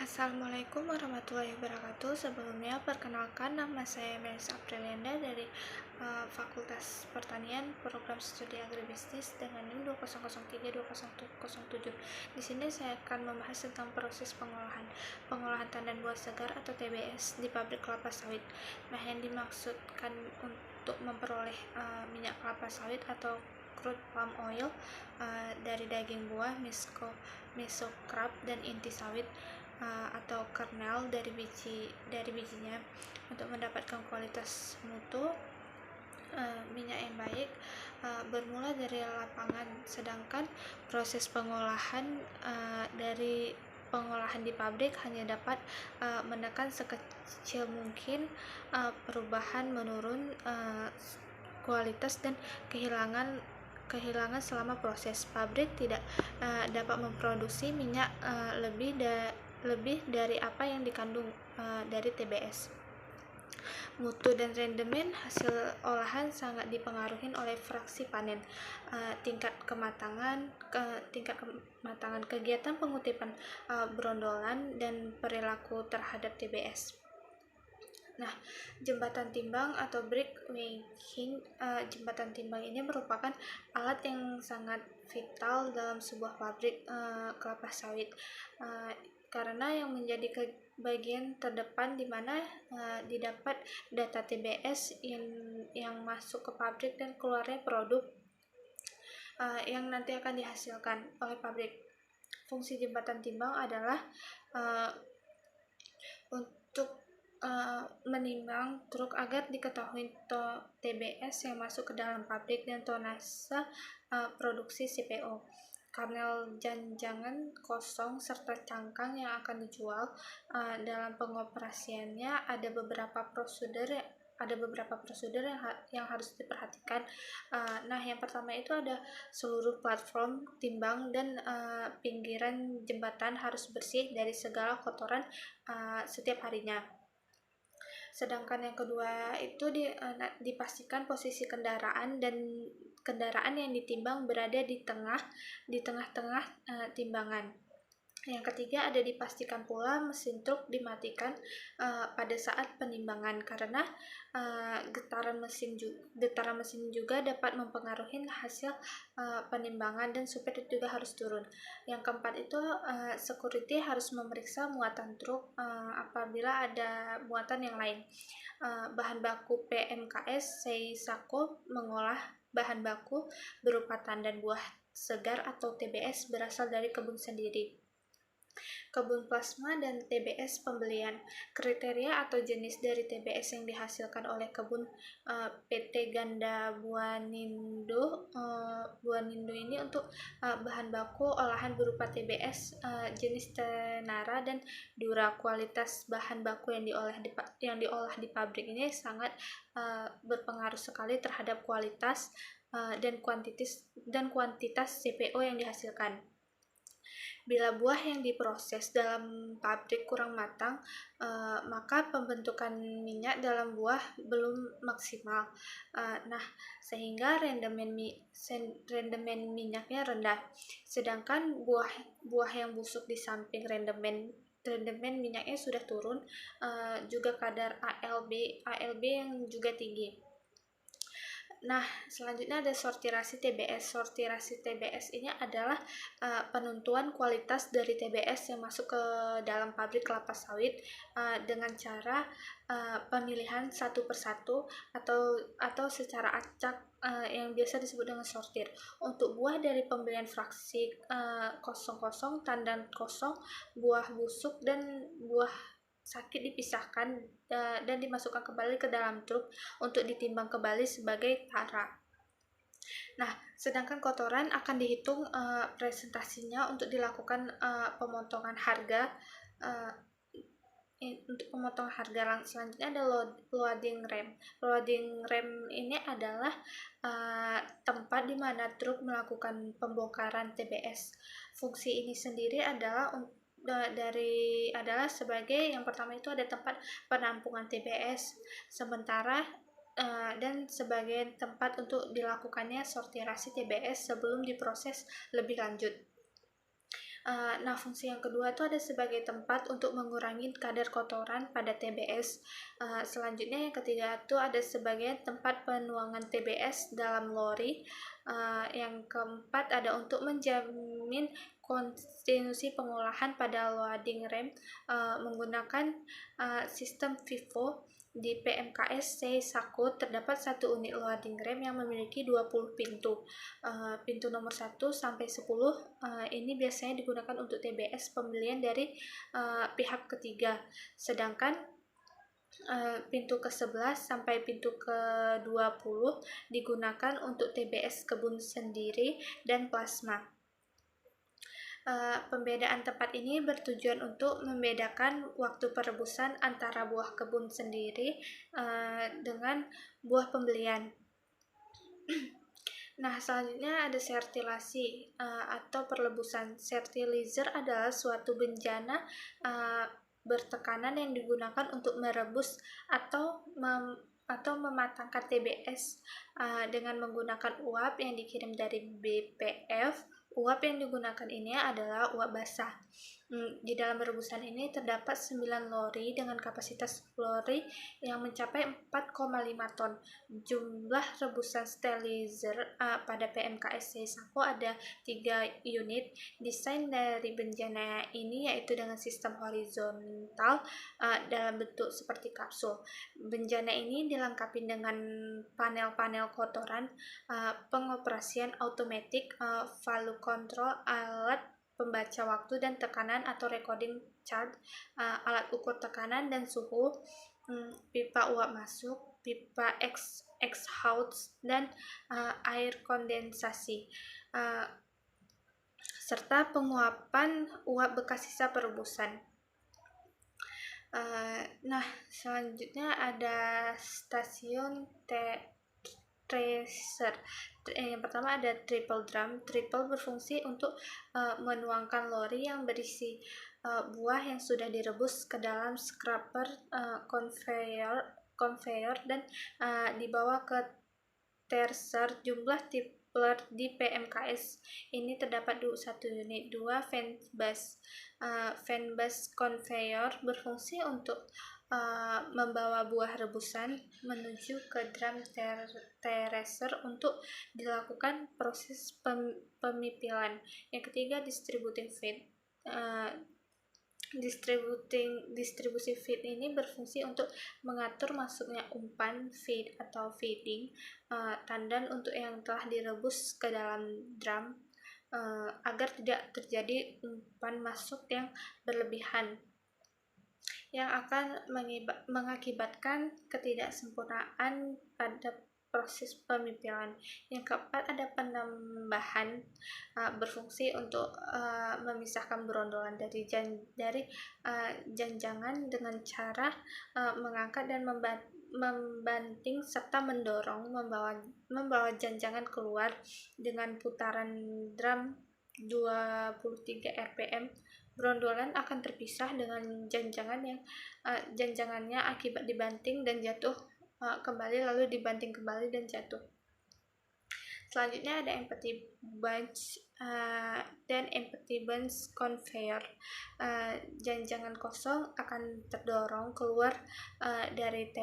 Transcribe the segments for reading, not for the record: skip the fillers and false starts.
Assalamualaikum warahmatullahi wabarakatuh. Sebelumnya, perkenalkan nama saya Melis Aprilianda dari Fakultas Pertanian Program Studi Agribisnis dengan NIM 200320107. Di sini saya akan membahas tentang proses pengolahan tandan buah segar atau TBS di pabrik kelapa sawit. Nah, yang dimaksudkan untuk memperoleh minyak kelapa sawit atau crude palm oil dari daging buah, mesocrab dan inti sawit atau kernel dari bijinya untuk mendapatkan kualitas mutu minyak yang baik bermula dari lapangan, sedangkan proses pengolahan dari pengolahan di pabrik hanya dapat menekan sekecil mungkin perubahan menurun kualitas dan kehilangan selama proses. Pabrik tidak dapat memproduksi minyak lebih dari apa yang dikandung dari TBS. Mutu dan rendemen hasil olahan sangat dipengaruhi oleh fraksi panen, tingkat kematangan, kegiatan pengutipan brondolan, dan perilaku terhadap TBS. Nah, jembatan timbang atau brick weighing, jembatan timbang ini merupakan alat yang sangat vital dalam sebuah pabrik kelapa sawit, karena yang menjadi bagian terdepan di mana didapat data TBS yang masuk ke pabrik dan keluarnya produk yang nanti akan dihasilkan oleh pabrik. Fungsi jembatan timbang adalah untuk menimbang truk agar diketahui TBS yang masuk ke dalam pabrik dan tonase produksi CPO, kernel jangan kosong, serta cangkang yang akan dijual. Dalam pengoperasiannya ada beberapa prosedur yang harus diperhatikan. Nah, yang pertama itu ada seluruh platform timbang dan pinggiran jembatan harus bersih dari segala kotoran setiap harinya. Sedangkan yang kedua itu dipastikan posisi kendaraan yang ditimbang berada di tengah-tengah timbangan. Yang ketiga ada dipastikan pula mesin truk dimatikan pada saat penimbangan, karena getaran mesin juga dapat mempengaruhi hasil penimbangan, dan supir juga harus turun. Yang keempat itu security harus memeriksa muatan truk apabila ada muatan yang lain. Bahan baku PMKS Seisako mengolah bahan baku berupa tandan buah segar atau TBS berasal dari kebun sendiri. Kebun plasma dan TBS pembelian. Kriteria atau jenis dari TBS yang dihasilkan oleh kebun PT Ganda Buanindo ini untuk bahan baku olahan berupa TBS jenis Tenara dan Dura. Kualitas bahan baku yang diolah di pabrik ini sangat berpengaruh sekali terhadap kualitas dan kuantitas CPO yang dihasilkan. Bila buah yang diproses dalam pabrik kurang matang, maka pembentukan minyak dalam buah belum maksimal. Sehingga rendemen minyaknya rendah. Sedangkan buah yang busuk di samping rendemen minyaknya sudah turun, juga kadar ALB yang juga tinggi. Nah, selanjutnya ada sortirasi TBS. Sortirasi TBS ini adalah penentuan kualitas dari TBS yang masuk ke dalam pabrik kelapa sawit dengan cara pemilihan satu persatu atau secara acak yang biasa disebut dengan sortir. Untuk buah dari pembelian fraksi 00, tandan kosong, buah busuk, dan buah sakit dipisahkan dan dimasukkan kembali ke dalam truk untuk ditimbang kembali sebagai tara. Nah, sedangkan kotoran akan dihitung presentasinya untuk dilakukan pemotongan harga. Untuk pemotongan harga selanjutnya ada loading rem. Loading rem ini adalah tempat di mana truk melakukan pembongkaran TBS. Fungsi ini sendiri adalah sebagai yang pertama itu ada tempat penampungan TBS sementara dan sebagai tempat untuk dilakukannya sortirasi TBS sebelum diproses lebih lanjut. Nah, fungsi yang kedua itu ada sebagai tempat untuk mengurangi kadar kotoran pada TBS. Selanjutnya yang ketiga itu ada sebagai tempat penuangan TBS dalam lori. Yang keempat ada untuk menjamin kontinuasi pengolahan pada loading rem menggunakan sistem FIFO. Di PMKS C Sako terdapat satu unit loading rem yang memiliki 20 pintu. Pintu nomor 1 sampai 10 ini biasanya digunakan untuk TBS pembelian dari pihak ketiga. Sedangkan pintu ke-11 sampai pintu ke-20 digunakan untuk TBS kebun sendiri dan plasma. Pembedaan tempat ini bertujuan untuk membedakan waktu perebusan antara buah kebun sendiri dengan buah pembelian. Nah, selanjutnya ada sertilasi atau perlebusan. Fertilizer adalah suatu bejana bertekanan yang digunakan untuk merebus atau mematangkan TBS dengan menggunakan uap yang dikirim dari BPF. Uap yang digunakan ini adalah uap basah. Di dalam rebusan ini terdapat 9 lori dengan kapasitas lori yang mencapai 4,5 ton. Jumlah rebusan sterilizer pada PMKS Sako ada 3 unit. Desain dari bejana ini yaitu dengan sistem horizontal dalam bentuk seperti kapsul. Bejana ini dilengkapi dengan panel-panel kotoran, pengoperasian otomatis, valve kontrol, alat pembaca waktu dan tekanan atau recording chart, alat ukur tekanan dan suhu, pipa uap masuk, pipa exhaust dan air kondensasi, serta penguapan uap bekas sisa perebusan. Nah, selanjutnya ada stasiun tracer. Yang pertama ada triple drum. Triple berfungsi untuk menuangkan lori yang berisi buah yang sudah direbus ke dalam scraper conveyor dan dibawa ke tracer. Jumlah tipler di PMKS ini terdapat 1 unit. 2 fan bus conveyor berfungsi untuk membawa buah rebusan menuju ke drum tracer untuk dilakukan proses pemipilan. Yang ketiga distributing feed. Distribusi feed ini berfungsi untuk mengatur masuknya umpan feed atau feeding tandan untuk yang telah direbus ke dalam drum agar tidak terjadi umpan masuk yang berlebihan yang akan mengakibatkan ketidaksempurnaan pada proses pemipilan. Yang keempat ada penambahan, berfungsi untuk memisahkan berondolan dari janjangan dengan cara mengangkat dan membanting serta mendorong membawa janjangan keluar dengan putaran drum 23 rpm. Berondolan akan terpisah dengan janjangannya akibat dibanting dan jatuh kembali, lalu dibanting kembali dan jatuh. Selanjutnya ada empty bunch dan empty bunch conveyor. Janjangan kosong akan terdorong keluar dari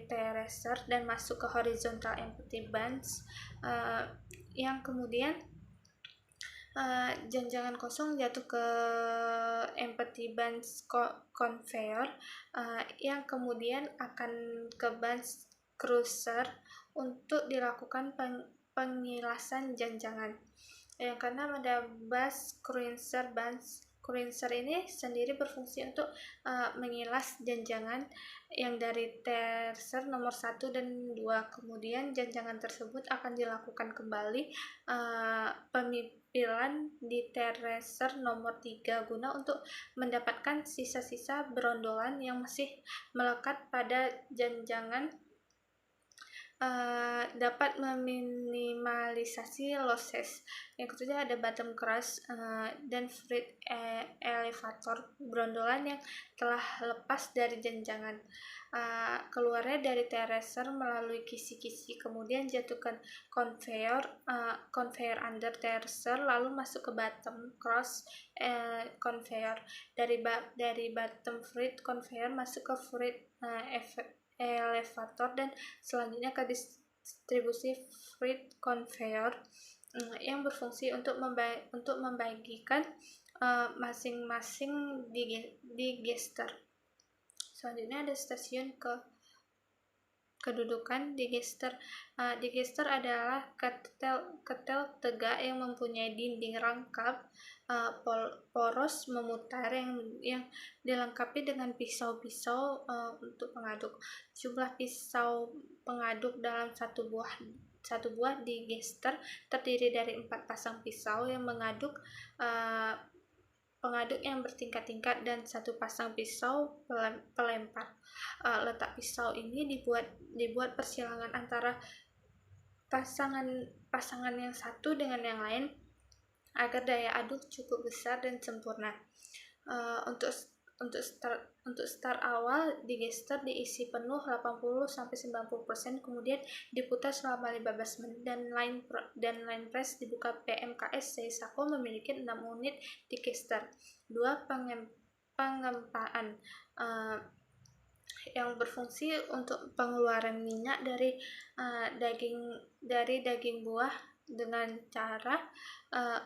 tracer dan masuk ke horizontal empty bunch yang kemudian janjangan kosong jatuh ke empty bunch conveyor yang kemudian akan ke bunch crusher untuk dilakukan pengilasan janjangan. Yang keenam ada bunch crusher. Bunch crusher ini sendiri berfungsi untuk mengilas janjangan yang dari tracer nomor 1 dan 2. Kemudian janjangan tersebut akan dilakukan kembali pemipilan di tracer nomor 3 guna untuk mendapatkan sisa-sisa berondolan yang masih melekat pada janjangan dapat meminimalisasi losses. Yang ketiga ada bottom crush dan freight elevator, brondolan yang telah lepas dari janjangan. Keluarnya dari terracer melalui kisi-kisi, kemudian jatuhkan conveyor under terracer, lalu masuk ke bottom cross conveyor. Dari bottom freight conveyor masuk ke freight elevator, dan selanjutnya ke distribusi freight conveyor yang berfungsi untuk membagikan masing-masing digester. Selanjutnya ada stasiun kedudukan digester. Digester adalah ketel tegak yang mempunyai dinding rangkap poros memutar yang dilengkapi dengan pisau-pisau untuk pengaduk. Jumlah pisau pengaduk dalam satu buah digester terdiri dari 4 pasang pisau yang mengaduk pengaduk yang bertingkat-tingkat dan 1 pasang pisau pelempar. Letak pisau ini dibuat persilangan antara pasangan yang satu dengan yang lain agar daya aduk cukup besar dan sempurna. Untuk start awal, digester diisi penuh 80-90%, kemudian diputar selama 15 menit dan line press dibuka. PMKS Seisaku memiliki 6 unit digester. 2 pengempaan yang berfungsi untuk pengeluaran minyak dari daging buah dengan cara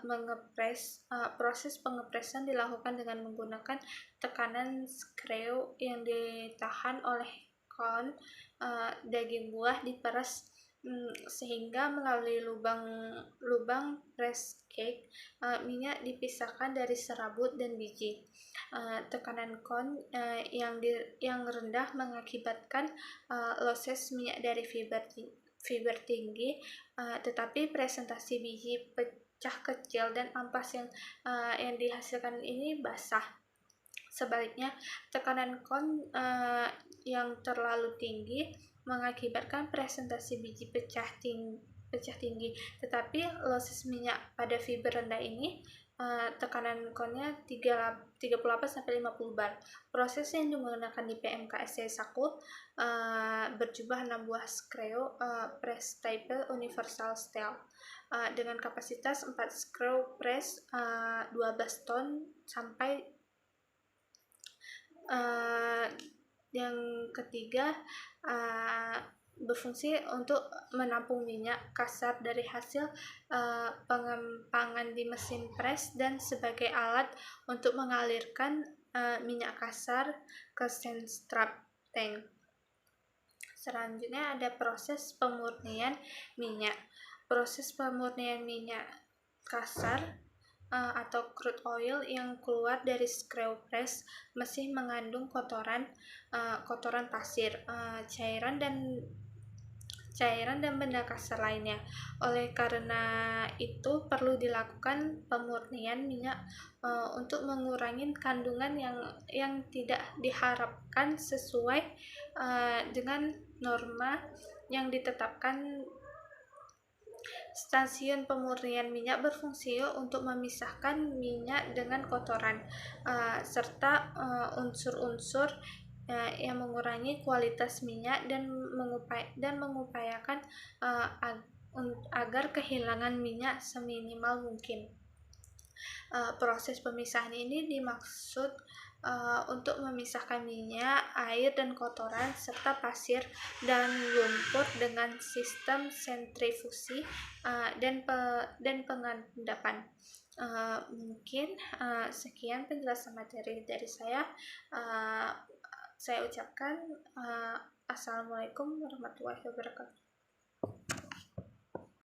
mengepres. Proses pengepresan dilakukan dengan menggunakan tekanan screw yang ditahan oleh kon. Daging buah diperas sehingga melalui lubang press cake minyak dipisahkan dari serabut dan biji. Tekanan kon yang rendah mengakibatkan losses minyak dari fiber tinggi, tetapi presentasi biji pecah kecil dan ampas yang dihasilkan ini basah. Sebaliknya, tekanan kon yang terlalu tinggi mengakibatkan presentasi biji pecah tinggi, tetapi losses minyak pada fiber rendah ini tekanan konnya 38-50 bar. Proses yang digunakan di PMKS Seisaku berjumlah 6 buah screw press type universal style dengan kapasitas 4 screw press 12 ton sampai yang ketiga berfungsi untuk menampung minyak kasar dari hasil pengembangan di mesin press dan sebagai alat untuk mengalirkan minyak kasar ke sand-strap tank. Selanjutnya ada proses pemurnian minyak. Proses pemurnian minyak kasar atau crude oil yang keluar dari screw press masih mengandung kotoran pasir, cairan dan benda kasar lainnya. Oleh karena itu perlu dilakukan pemurnian minyak untuk mengurangi kandungan yang tidak diharapkan sesuai dengan norma yang ditetapkan. Stasiun pemurnian minyak berfungsi untuk memisahkan minyak dengan kotoran serta unsur-unsur yang mengurangi kualitas minyak dan mengupayakan agar kehilangan minyak seminimal mungkin. Proses pemisahan ini dimaksud untuk memisahkan minyak, air dan kotoran serta pasir dan lumpur dengan sistem sentrifusi dan pengendapan. Mungkin sekian penjelasan materi dari saya. Saya ucapkan Assalamualaikum warahmatullahi wabarakatuh.